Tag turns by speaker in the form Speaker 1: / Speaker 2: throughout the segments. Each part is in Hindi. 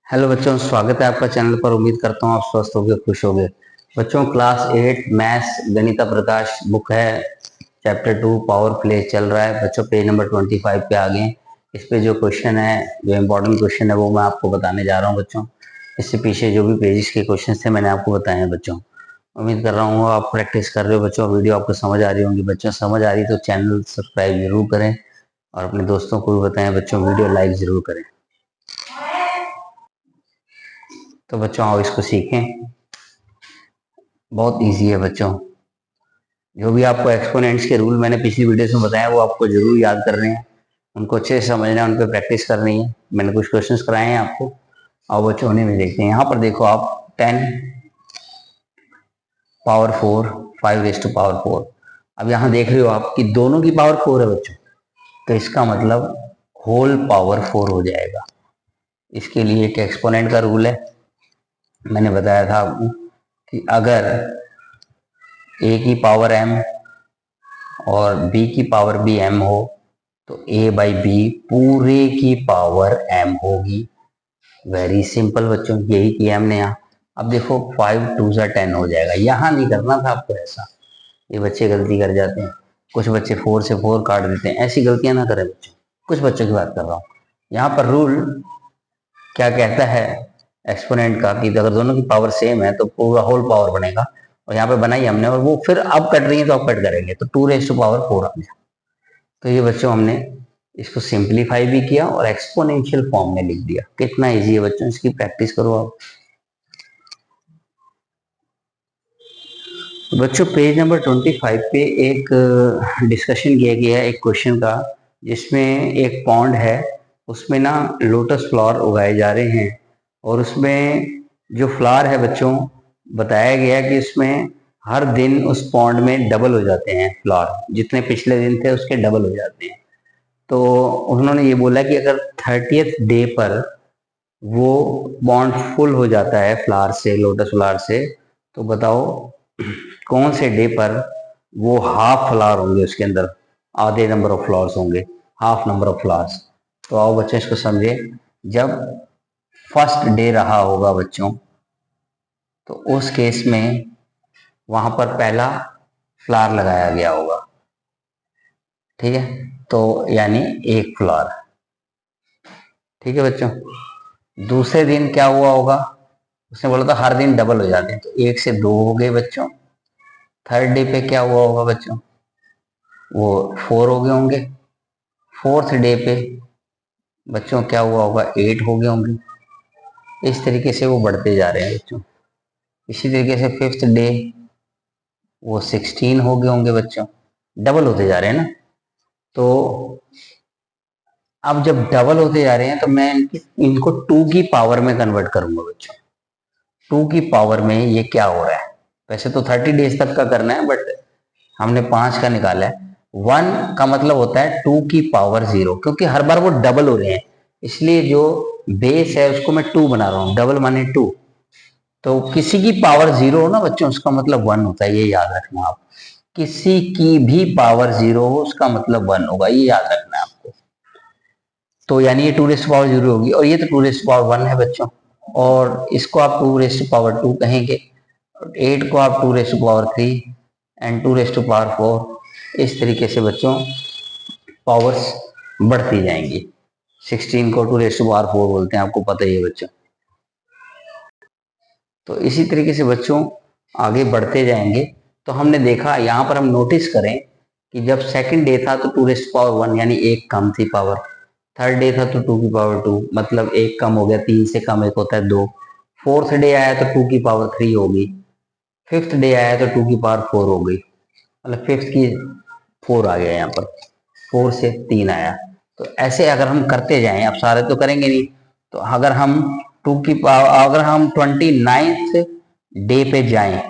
Speaker 1: हेलो बच्चों, स्वागत है आपका चैनल पर। उम्मीद करता हूँ आप स्वस्थ होंगे, खुश होंगे। बच्चों, क्लास 8 मैथ्स गणिता प्रकाश बुक है, चैप्टर 2 पावर प्ले चल रहा है। बच्चों पेज नंबर 25 पे आ गए। इस पे जो क्वेश्चन है, जो इम्पोर्टेंट क्वेश्चन है, वो मैं आपको बताने जा रहा हूँ बच्चों। इससे पीछे जो भी पेजेस के क्वेश्चन थे मैंने आपको बताए हैं बच्चों। उम्मीद कर रहा हूँ आप प्रैक्टिस कर रहे हो बच्चों, वीडियो आपको समझ आ रही होंगी। बच्चों समझ आ रही तो चैनल सब्सक्राइब जरूर करें और अपने दोस्तों को भी बताएं बच्चों, वीडियो लाइक जरूर करें। तो बच्चों आओ इसको सीखें। बहुत इजी है बच्चों। जो भी आपको एक्सपोनेंट्स के रूल मैंने पिछली वीडियोस में बताया वो आपको जरूर याद करने हैं, उनको अच्छे से समझना है, उन पर प्रैक्टिस करनी है। मैंने कुछ क्वेश्चंस कराए हैं आपको। और बच्चों उन्हें भी देखते हैं। यहाँ पर देखो आप 10 पावर 4 5 रेज टू पावर 4। अब यहाँ देख रहे हो आप कि दोनों की पावर 4 है बच्चों, तो इसका मतलब होल पावर 4 हो जाएगा। इसके लिए एक एक्सपोनेंट का रूल है, मैंने बताया था आपको कि अगर a की पावर m और b की पावर भी m हो तो a बाई बी पूरे की पावर m होगी। वेरी सिंपल बच्चों, यही किया हमने यहाँ। अब देखो 5 2 जा 10 हो जाएगा। यहाँ नहीं करना था आपको ऐसा, ये बच्चे गलती कर जाते हैं। कुछ बच्चे 4 से 4 काट देते हैं, ऐसी गलतियां ना करें बच्चों। कुछ बच्चों की बात कर रहा हूँ। यहाँ पर रूल क्या कहता है एक्सपोनेंट का कि अगर दोनों की पावर सेम है तो पूरा होल पावर बनेगा। और यहाँ पे बनाई हमने, और वो फिर अब कट रही है तो अब कट करेंगे, तो 2 रेज टू पावर 4 आ गया। तो ये बच्चों हमने इसको सिंप्लीफाई भी किया और एक्सपोनेंशियल फॉर्म में लिख दिया। कितना इजी है बच्चों, इसकी प्रैक्टिस करो आप। बच्चों पेज नंबर 25 पे एक डिस्कशन किया गया है एक क्वेश्चन का, जिसमें एक पॉन्ड है, उसमें ना लोटस फ्लावर उगाए जा रहे हैं। और उसमें जो फ्लावर है बच्चों, बताया गया कि उसमें हर दिन उस पॉन्ड में डबल हो जाते हैं फ्लावर, जितने पिछले दिन थे उसके डबल हो जाते हैं। तो उन्होंने ये बोला कि अगर 30th डे पर वो पॉन्ड फुल हो जाता है फ्लावर से, लोटस फ्लावर से, तो बताओ कौन से डे पर वो हाफ फ्लावर होंगे, उसके अंदर आधे नंबर ऑफ फ्लावर्स होंगे, हाफ नंबर ऑफ फ्लावर्स। तो आओ बच्चों इसको समझे। जब फर्स्ट डे रहा होगा बच्चों, तो उस केस में वहां पर पहला फ्लावर लगाया गया होगा, ठीक है, तो यानी एक फ्लावर, ठीक है बच्चों। दूसरे दिन क्या हुआ होगा, उसने बोला था हर दिन डबल हो जाते हैं, तो 1 से 2 हो गए बच्चों। थर्ड डे पे क्या हुआ होगा बच्चों, वो 4 हो गए होंगे। फोर्थ डे पे बच्चों क्या हुआ होगा, 8 हो गए होंगे। इस तरीके से वो बढ़ते जा रहे हैं बच्चों। इसी तरीके से फिफ्थ डे वो 16 हो गए होंगे बच्चों। डबल होते जा रहे हैं ना। तो अब जब डबल होते जा रहे हैं तो मैं इनको 2 की पावर में कन्वर्ट करूंगा बच्चों। 2 की पावर में ये क्या हो रहा है, वैसे तो 30 डेज तक का करना है, बट हमने 5 का निकाला है। 1 का मतलब होता है 2 की पावर 0, क्योंकि हर बार वो डबल हो रहे हैं, इसलिए जो बेस है उसको मैं 2 बना रहा हूँ। डबल माने 2, तो किसी की पावर 0 हो ना बच्चों, उसका मतलब 1 होता है, ये याद रखना आप। किसी की भी पावर 0 हो उसका मतलब 1 होगा, ये याद रखना है आपको। तो यानी ये 2 रेस्ट टू पावर 0 होगी, और ये तो 2 रेस्ट टू पावर 1 है बच्चों, और इसको आप 2 रेस्ट टू पावर 2 कहेंगे। 8 को आप 2 raised to power 3 and 2 raised to power 4। इस तरीके से बच्चों पावर्स बढ़ती जाएंगी। 16 को 2 रेस्ट टू पावर 4 बोलते हैं, आपको पता ही है बच्चों। तो इसी तरीके से बच्चों आगे बढ़ते जाएंगे। तो हमने देखा, यहाँ पर हम नोटिस करें कि जब सेकंड डे था तो 2 रेस्ट पावर 1 यानी एक कम थी पावर। थर्ड डे था तो 2 की पावर 2, मतलब एक कम हो गया, 3 से कम एक होता है 2। फोर्थ डे आया तो 2 की पावर 3 होगी। फिफ्थ डे आया तो 2 की पावर 4 हो गई, मतलब फिफ्थ की 4 आ गया यहाँ पर, 4 से 3 आया। तो ऐसे अगर हम करते जाएं, अब सारे तो करेंगे नहीं, तो अगर हम 2 की पावर, अगर हम 29th डे पे जाएं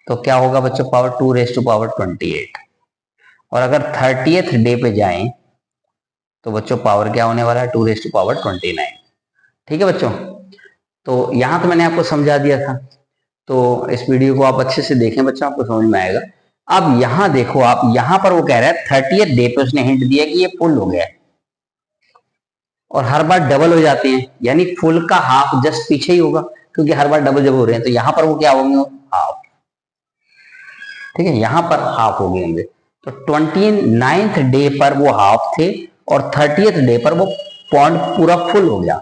Speaker 1: तो क्या होगा बच्चों, पावर 2 रेज टू पावर 28। और अगर 30th डे पे जाएं तो बच्चों पावर क्या होने वाला है, 2 रेज टू पावर 29। ठीक है बच्चों। तो यहां तो मैंने आपको समझा दिया था, तो इस वीडियो को आप अच्छे से देखें बच्चों, आपको समझ में आएगा। अब यहां देखो आप, यहां पर वो कह रहा है 30th डे पे उसने हिंट दिया कि ये फुल हो गया है, और हर बार डबल हो जाते हैं, यानी फुल का हाफ जस्ट पीछे ही होगा, क्योंकि हर बार डबल जब हो रहे हैं, तो यहां पर वो क्या होंगे, हाफ। ठीक है, यहां पर हाफ हो गए होंगे। तो 29th डे पर वो हाफ थे और 30th डे पर वो पॉन्ड पूरा फुल हो गया।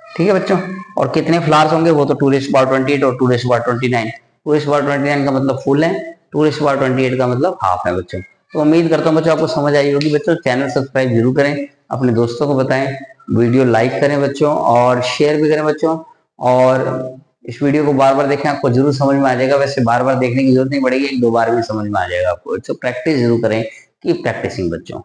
Speaker 1: ठीक है बच्चों, और कितने फ्लावर्स होंगे वो तो 2⁻28 और 2⁻29। 2⁻29 का मतलब फुल है, 2⁻28 का मतलब हाफ है बच्चों। तो उम्मीद करता हूँ बच्चों आपको समझ आई होगी। बच्चों चैनल सब्सक्राइब जरूर करें, अपने दोस्तों को बताएं, वीडियो लाइक करें बच्चों और शेयर भी करें बच्चों। और इस वीडियो को बार बार देखें, आपको जरूर समझ में आ जाएगा। वैसे बार बार देखने की जरूरत नहीं पड़ेगी, एक दो बार भी समझ में आ जाएगा आपको। तो प्रैक्टिस जरूर करें, कीप प्रैक्टिसिंग बच्चों।